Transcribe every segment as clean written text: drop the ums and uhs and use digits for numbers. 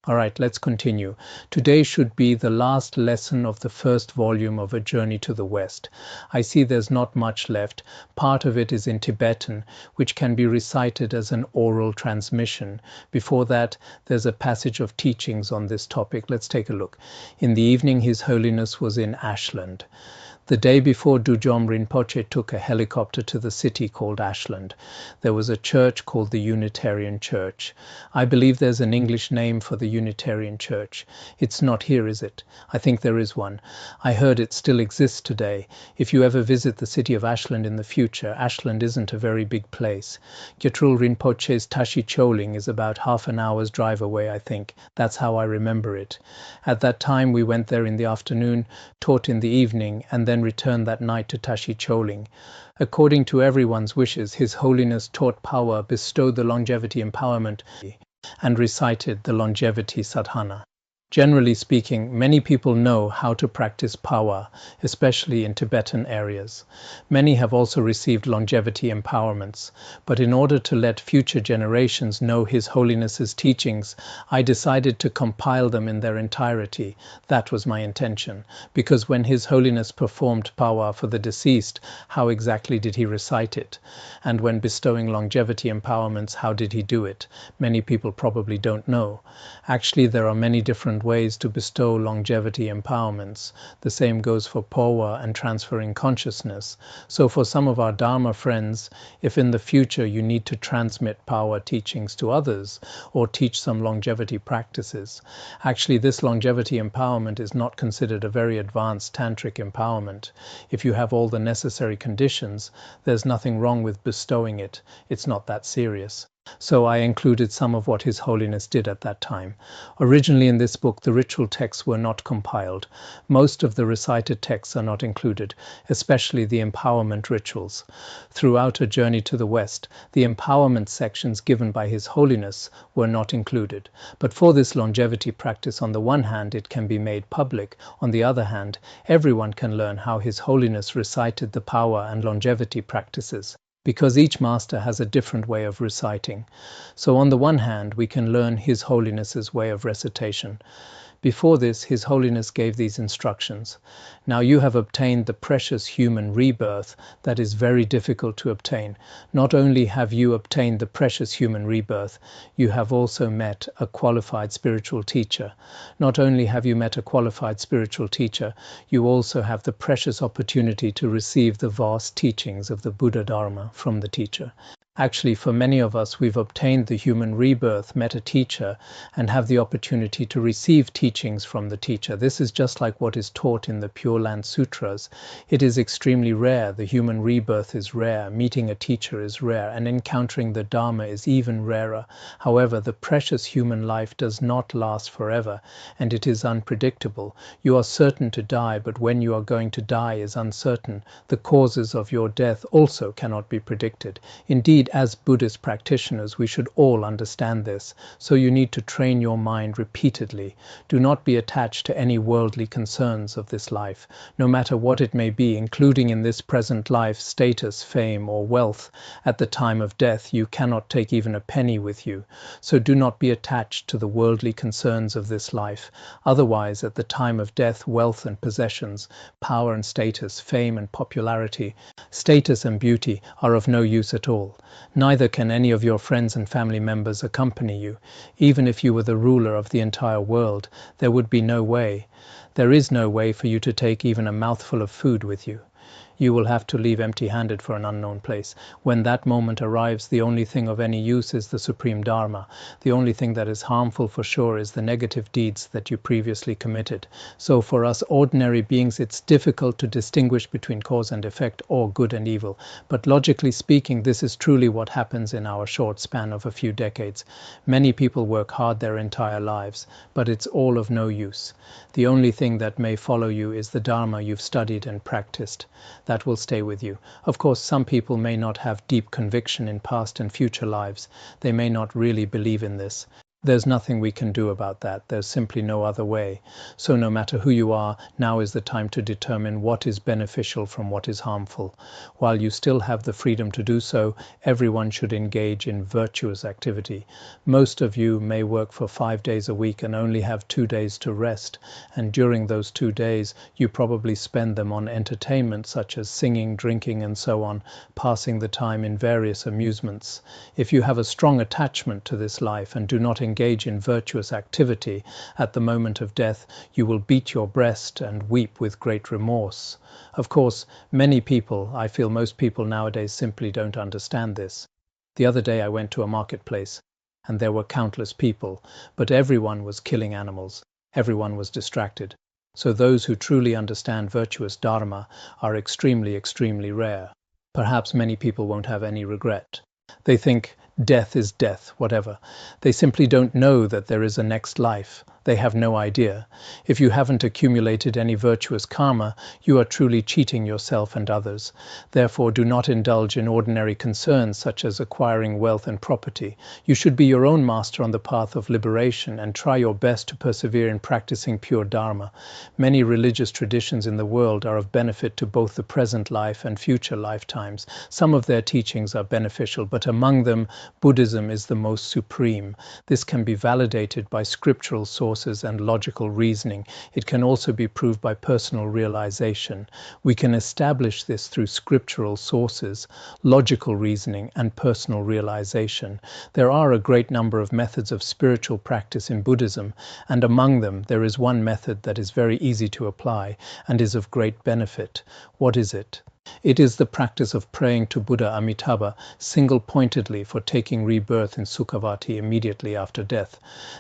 All right, let's continue. Today should be the last lesson of the first volume of A Journey to the West. I see there's not much left. Part of it is in Tibetan, which can be recited as an oral transmission. Before that, there's a passage of teachings on this topic. Let's take a look. In the evening, His Holiness was in Ashland. The day before, Dujom Rinpoche took a helicopter to the city called Ashland. There was a church called the Unitarian Church. I believe there's an English name for the Unitarian Church. It's not here, is it? I think there is one. I heard it still exists today. If you ever visit the city of Ashland in the future, Ashland isn't a very big place. Gyatral Rinpoche's Tashi Choling is about half an hour's drive away, I think. That's how I remember it. At that time, we went there in the afternoon, taught in the evening, and then returned that night to Tashi Choling. According to everyone's wishes, His Holiness taught power, bestowed the longevity empowerment, and recited the longevity sadhana. Generally speaking, many people know how to practice power, especially in Tibetan areas. Many have also received longevity empowerments, but in order to let future generations know His Holiness's teachings, I decided to compile them in their entirety. That was my intention, because when His Holiness performed power for the deceased, how exactly did he recite it? And when bestowing longevity empowerments, how did he do it? Many people probably don't know. Actually, there are many different ways to bestow longevity empowerments. The same goes for power and transferring consciousness. So for some of our Dharma friends, if in the future you need to transmit power teachings to others or teach some longevity practices, actually this longevity empowerment is not considered a very advanced tantric empowerment. If you have all the necessary conditions, there's nothing wrong with bestowing it. It's not that serious. So I included some of what His Holiness did at that time. Originally in this book, the ritual texts were not compiled. Most of the recited texts are not included, especially the empowerment rituals. Throughout A Journey to the West, the empowerment sections given by His Holiness were not included. But for this longevity practice, on the one hand, it can be made public. On the other hand, everyone can learn how His Holiness recited the power and longevity practices, because each master has a different way of reciting. So on the one hand, we can learn His Holiness's way of recitation. Before this, His Holiness gave these instructions. Now you have obtained the precious human rebirth that is very difficult to obtain. Not only have you obtained the precious human rebirth, you have also met a qualified spiritual teacher. Not only have you met a qualified spiritual teacher, you also have the precious opportunity to receive the vast teachings of the Buddha Dharma from the teacher. Actually, for many of us, we've obtained the human rebirth, met a teacher, and have the opportunity to receive teachings from the teacher. This is just like what is taught in the Pure Land Sutras. It is extremely rare. The human rebirth is rare. Meeting a teacher is rare. And encountering the Dharma is even rarer. However, the precious human life does not last forever, and it is unpredictable. You are certain to die, but when you are going to die is uncertain. The causes of your death also cannot be predicted. Indeed, as Buddhist practitioners, we should all understand this, so you need to train your mind repeatedly. Do not be attached to any worldly concerns of this life, no matter what it may be, including in this present life, status, fame, or wealth. At the time of death, you cannot take even a penny with you, so do not be attached to the worldly concerns of this life. Otherwise, at the time of death, wealth and possessions, power and status, fame and popularity, status and beauty are of no use at all. Neither can any of your friends and family members accompany you. Even if you were the ruler of the entire world, there would be no way. There is no way for you to take even a mouthful of food with you. You will have to leave empty-handed for an unknown place. When that moment arrives, the only thing of any use is the Supreme Dharma. The only thing that is harmful for sure is the negative deeds that you previously committed. So for us ordinary beings, it's difficult to distinguish between cause and effect or good and evil. But logically speaking, this is truly what happens in our short span of a few decades. Many people work hard their entire lives, but it's all of no use. The only thing that may follow you is the Dharma you've studied and practiced. That will stay with you. Of course, some people may not have deep conviction in past and future lives. They may not really believe in this. There's nothing we can do about that. There's simply no other way. So no matter who you are, now is the time to determine what is beneficial from what is harmful. While you still have the freedom to do so, everyone should engage in virtuous activity. Most of you may work for 5 days a week and only have 2 days to rest. And during those 2 days, you probably spend them on entertainment such as singing, drinking, and so on, passing the time in various amusements. If you have a strong attachment to this life and do not engage in virtuous activity, at the moment of death you will beat your breast and weep with great remorse. Of course, many people, I feel most people nowadays, simply don't understand this. The other day I went to a marketplace and there were countless people, but everyone was killing animals. Everyone was distracted. So those who truly understand virtuous dharma are extremely, extremely rare. Perhaps many people won't have any regret. They think death is death, whatever. They simply don't know that there is a next life. They have no idea. If you haven't accumulated any virtuous karma, you are truly cheating yourself and others. Therefore, do not indulge in ordinary concerns such as acquiring wealth and property. You should be your own master on the path of liberation and try your best to persevere in practicing pure dharma. Many religious traditions in the world are of benefit to both the present life and future lifetimes. Some of their teachings are beneficial, but among them, Buddhism is the most supreme. This can be validated by scriptural sources and logical reasoning. It can also be proved by personal realization. We can establish this through scriptural sources, logical reasoning, and personal realization. There are a great number of methods of spiritual practice in Buddhism, and among them there is one method that is very easy to apply and is of great benefit. What is it? It is the practice of praying to Buddha Amitabha single-pointedly for taking rebirth in Sukhavati immediately after death.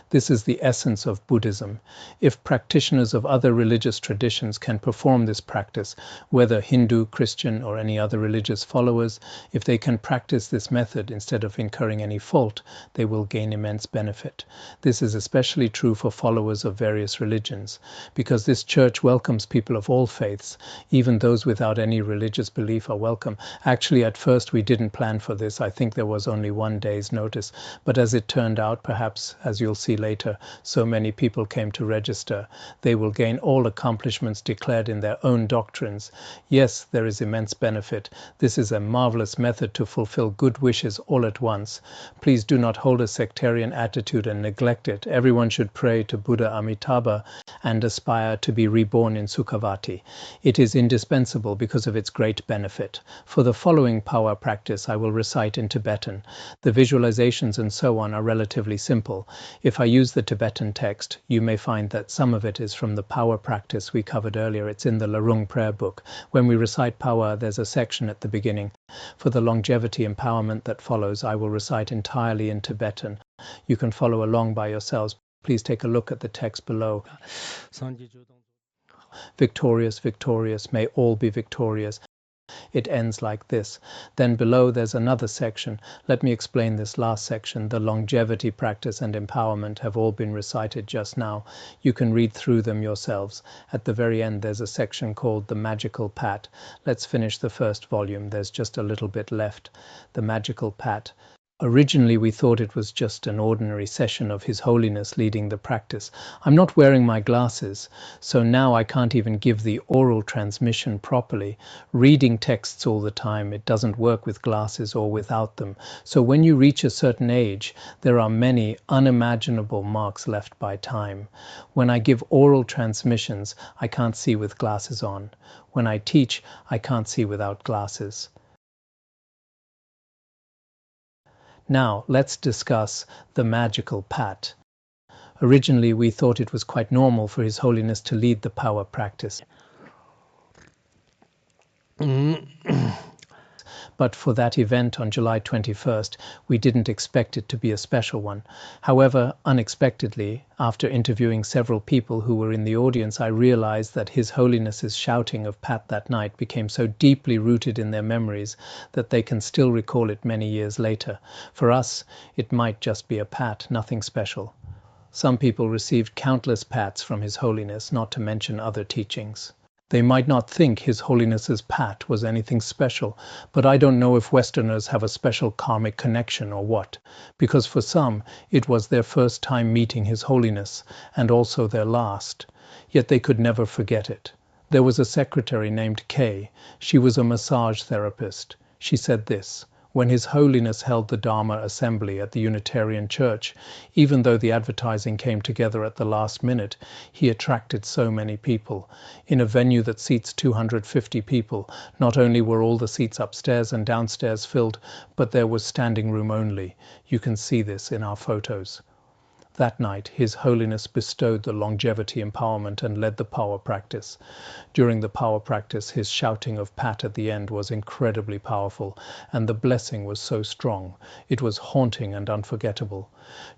This is the essence of Buddhism. If practitioners of other religious traditions can perform this practice, whether Hindu, Christian, or any other religious followers, if they can practice this method instead of incurring any fault, they will gain immense benefit. This is especially true for followers of various religions, because this church welcomes people of all faiths, even those without any religious belief are welcome. Actually, at first we didn't plan for this. I think there was only 1 day's notice. But as it turned out, perhaps, as you'll see later, so many people came to register. They will gain all accomplishments declared in their own doctrines. Yes, there is immense benefit. This is a marvelous method to fulfill good wishes all at once. Please do not hold a sectarian attitude and neglect it. Everyone should pray to Buddha Amitabha and aspire to be reborn in Sukhavati. It is indispensable because of its great benefit. For the following power practice I will recite in Tibetan. The visualizations and so on are relatively simple. If I use the Tibetan text, you may find that some of it is from the power practice we covered earlier. It's in the Larung prayer book. When we recite power, there's a section at the beginning. For the longevity empowerment that follows, I will recite entirely in Tibetan. You can follow along by yourselves. Please take a look at the text below. Victorious, victorious, may all be victorious. It ends like this. Then below there's another section. Let me explain this last section. The longevity practice and empowerment have all been recited just now. You can read through them yourselves. At the very end there's a section called the Magical Pat. Let's finish the first volume. There's just a little bit left. The Magical Pat. Originally we thought it was just an ordinary session of His Holiness leading the practice. I'm not wearing my glasses, so now I can't even give the oral transmission properly. Reading texts all the time, it doesn't work with glasses or without them. So when you reach a certain age, there are many unimaginable marks left by time. When I give oral transmissions, I can't see with glasses on. When I teach, I can't see without glasses. Now, let's discuss the magical pat. Originally, we thought it was quite normal for His Holiness to lead the power practice. But for that event on July 21st, we didn't expect it to be a special one. However, unexpectedly, after interviewing several people who were in the audience, I realized that His Holiness's shouting of Pat that night became so deeply rooted in their memories that they can still recall it many years later. For us, it might just be a pat, nothing special. Some people received countless pats from His Holiness, not to mention other teachings. They might not think His Holiness's Phat was anything special, but I don't know if Westerners have a special karmic connection or what, because for some it was their first time meeting His Holiness, and also their last. Yet they could never forget it. There was a secretary named Kay. She was a massage therapist. She said this: when His Holiness held the Dharma assembly at the Unitarian Church, even though the advertising came together at the last minute, he attracted so many people. In a venue that seats 250 people, not only were all the seats upstairs and downstairs filled, but there was standing room only. You can see this in our photos. That night, His Holiness bestowed the longevity empowerment and led the power practice. During the power practice, His shouting of Phat at the end was incredibly powerful, and the blessing was so strong. It was haunting and unforgettable.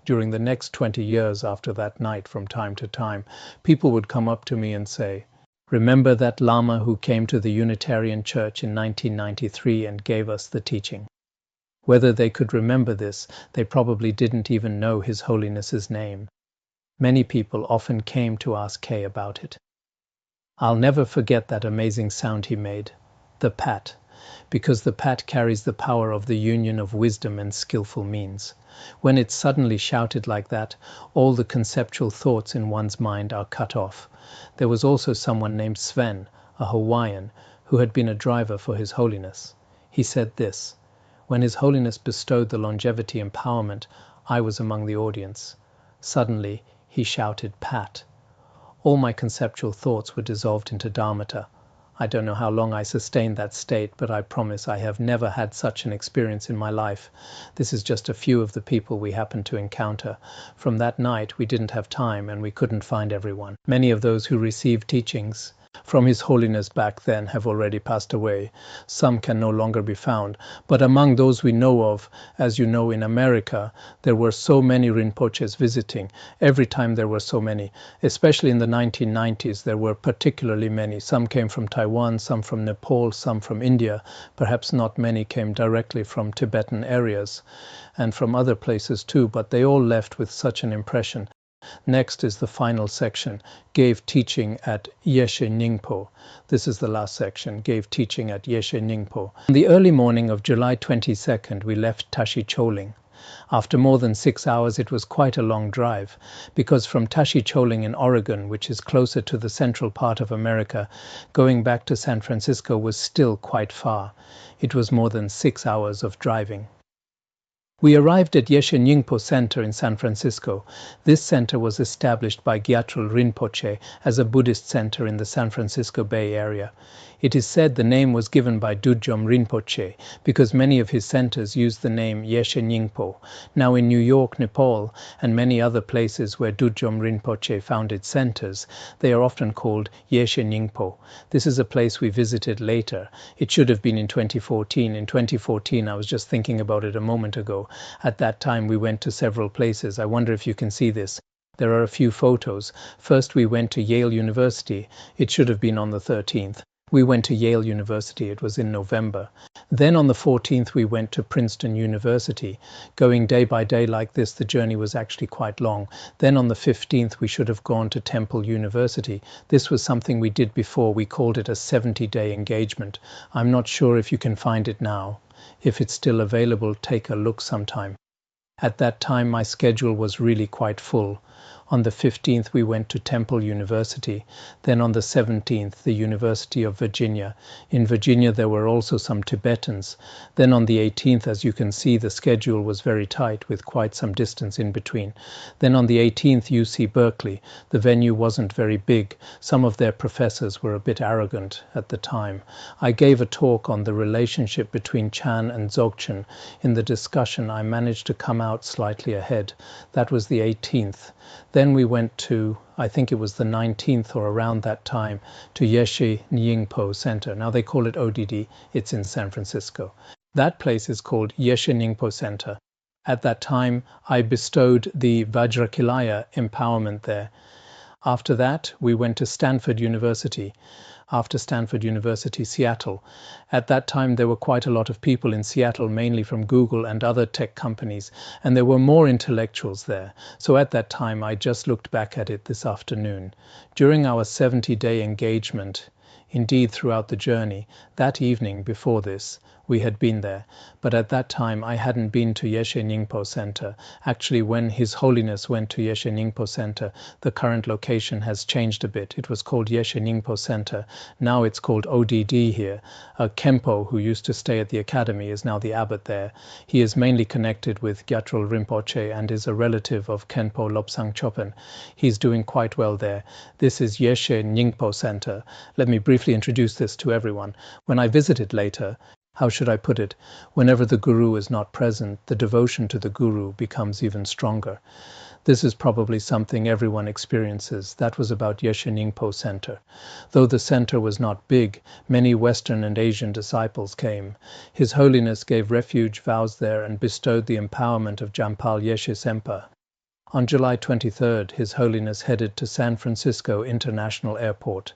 During the next 20 years after that night, from time to time, people would come up to me and say, "Remember that Lama who came to the Unitarian Church in 1993 and gave us the teaching?" Whether they could remember this, they probably didn't even know His Holiness's name. Many people often came to ask Kay about it. I'll never forget that amazing sound he made, the Phat, because the Phat carries the power of the union of wisdom and skillful means. When it's suddenly shouted like that, all the conceptual thoughts in one's mind are cut off. There was also someone named Sven, a Hawaiian, who had been a driver for His Holiness. He said this: when His Holiness bestowed the longevity empowerment, I was among the audience. Suddenly, he shouted Phat. All my conceptual thoughts were dissolved into Dharmata. I don't know how long I sustained that state, but I promise I have never had such an experience in my life. This is just a few of the people we happened to encounter. From that night, we didn't have time and we couldn't find everyone. Many of those who received teachings from His Holiness back then have already passed away. Some can no longer be found. But among those we know of, as you know, in America, there were so many Rinpoches visiting. Every time there were so many. Especially in the 1990s, there were particularly many. Some came from Taiwan, some from Nepal, some from India. Perhaps not many came directly from Tibetan areas and from other places too, but they all left with such an impression. Next is the final section, gave teaching at Yeshe Nyingpo. This is the last section, gave teaching at Yeshe Nyingpo. On the early morning of July 22nd, we left Tashi Choling. After more than 6 hours, it was quite a long drive, because from Tashi Choling in Oregon, which is closer to the central part of America, going back to San Francisco was still quite far. It was more than 6 hours of driving. We arrived at Yeshe Nyingpo Center in San Francisco. This center was established by Gyatral Rinpoche as a Buddhist center in the San Francisco Bay Area. It is said the name was given by Dudjom Rinpoche because many of his centers used the name Yeshe Nyingpo. Now in New York, Nepal, and many other places where Dudjom Rinpoche founded centers, they are often called Yeshe Nyingpo. This is a place we visited later. It should have been in 2014. In 2014, I was just thinking about it a moment ago. At that time, we went to several places. I wonder if you can see this. There are a few photos. First, we went to Yale University. It should have been on the 13th. We went to Yale University. It was in November. Then on the 14th, we went to Princeton University. Going day by day like this, the journey was actually quite long. Then on the 15th, we should have gone to Temple University. This was something we did before. We called it a 70-day engagement. I'm not sure if you can find it now. If it's still available, take a look sometime. At that time, my schedule was really quite full. On the 15th, we went to Temple University. Then on the 17th, the University of Virginia. In Virginia, there were also some Tibetans. Then on the 18th, as you can see, the schedule was very tight with quite some distance in between. Then on the 18th, UC Berkeley. The venue wasn't very big. Some of their professors were a bit arrogant at the time. I gave a talk on the relationship between Chan and Dzogchen. In the discussion, I managed to come out slightly ahead. That was the 18th. Then we went to, I think it was the 19th or around that time, to Yeshe Nyingpo Center. Now they call it ODD. It's in San Francisco. That place is called Yeshe Nyingpo Center. At that time, I bestowed the Vajrakilaya empowerment there. After that, we went to Stanford University. After Stanford University, Seattle. At that time, there were quite a lot of people in Seattle, mainly from Google and other tech companies, and there were more intellectuals there. So at that time, I just looked back at it this afternoon. During our 70-day engagement Indeed, throughout the journey, that evening before this, we had been there, but at that time I hadn't been to Yeshe Nyingpo Center. Actually, when His Holiness went to Yeshe Nyingpo Center, the current location has changed a bit. It was called Yeshe Nyingpo Center. Now it's called ODD here. Khenpo, who used to stay at the academy, is now the abbot there. He is mainly connected with Gyatral Rinpoche and is a relative of Khenpo Lobsang Chopen. He's doing quite well there. This is Yeshe Nyingpo Center. Let me briefly introduce this to everyone. When I visited later, how should I put it? Whenever the Guru is not present, the devotion to the Guru becomes even stronger. This is probably something everyone experiences. That was about Yeshe Nyingpo Center. Though the center was not big, many Western and Asian disciples came. His Holiness gave refuge vows there and bestowed the empowerment of Jampal Yeshe Sempa. On July 23rd, His Holiness headed to San Francisco International Airport.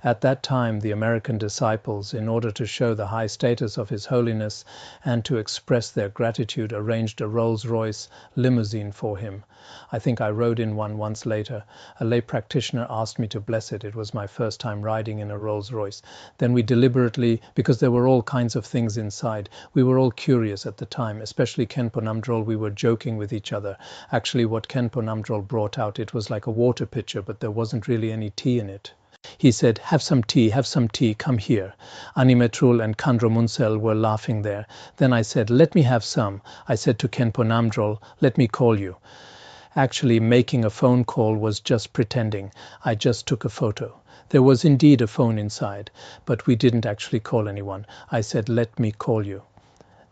At that time, the American disciples, in order to show the high status of His Holiness and to express their gratitude, arranged a Rolls Royce limousine for him. I think I rode in one once later. A lay practitioner asked me to bless it. It was my first time riding in a Rolls Royce. Then we deliberately, because there were all kinds of things inside, we were all curious at the time, especially Khenpo Namdrol, we were joking with each other. Actually, what Khenpo Namdrol brought out, it was like a water pitcher, but there wasn't really any tea in it. He said, have some tea, come here. Animetrul and Kandro Munsel were laughing there. Then I said, let me have some. I said to Khenpo Namdrol, let me call you. Actually, making a phone call was just pretending. I just took a photo. There was indeed a phone inside, but we didn't actually call anyone. I said, let me call you.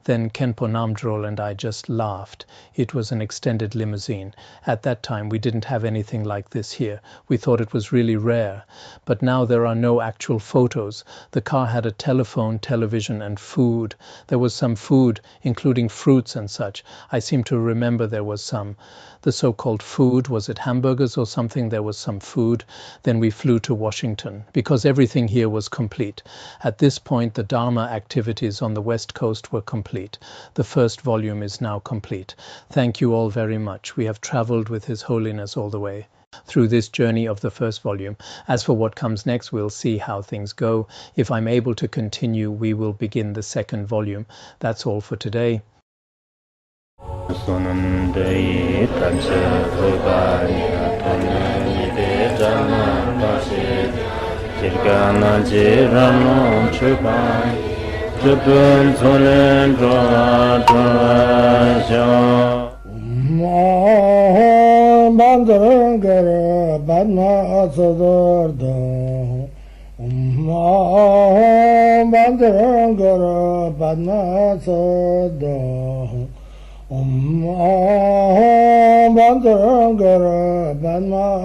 Then Khenpo Namdrol and I just laughed. It was an extended limousine. At that time, we didn't have anything like this here. We thought it was really rare. But now there are no actual photos. The car had a telephone, television, and food. There was some food, including fruits and such. I seem to remember there was some. The so-called food, was it hamburgers or something? There was some food. Then we flew to Washington, because everything here was complete. At this point, the Dharma activities on the West Coast were complete. The first volume is now complete. Thank you all very much. We have traveled with His Holiness all the way through this journey of the first volume. As for what comes next, we'll see how things go. If I'm able to continue, we will begin the second volume. That's all for today. Bandara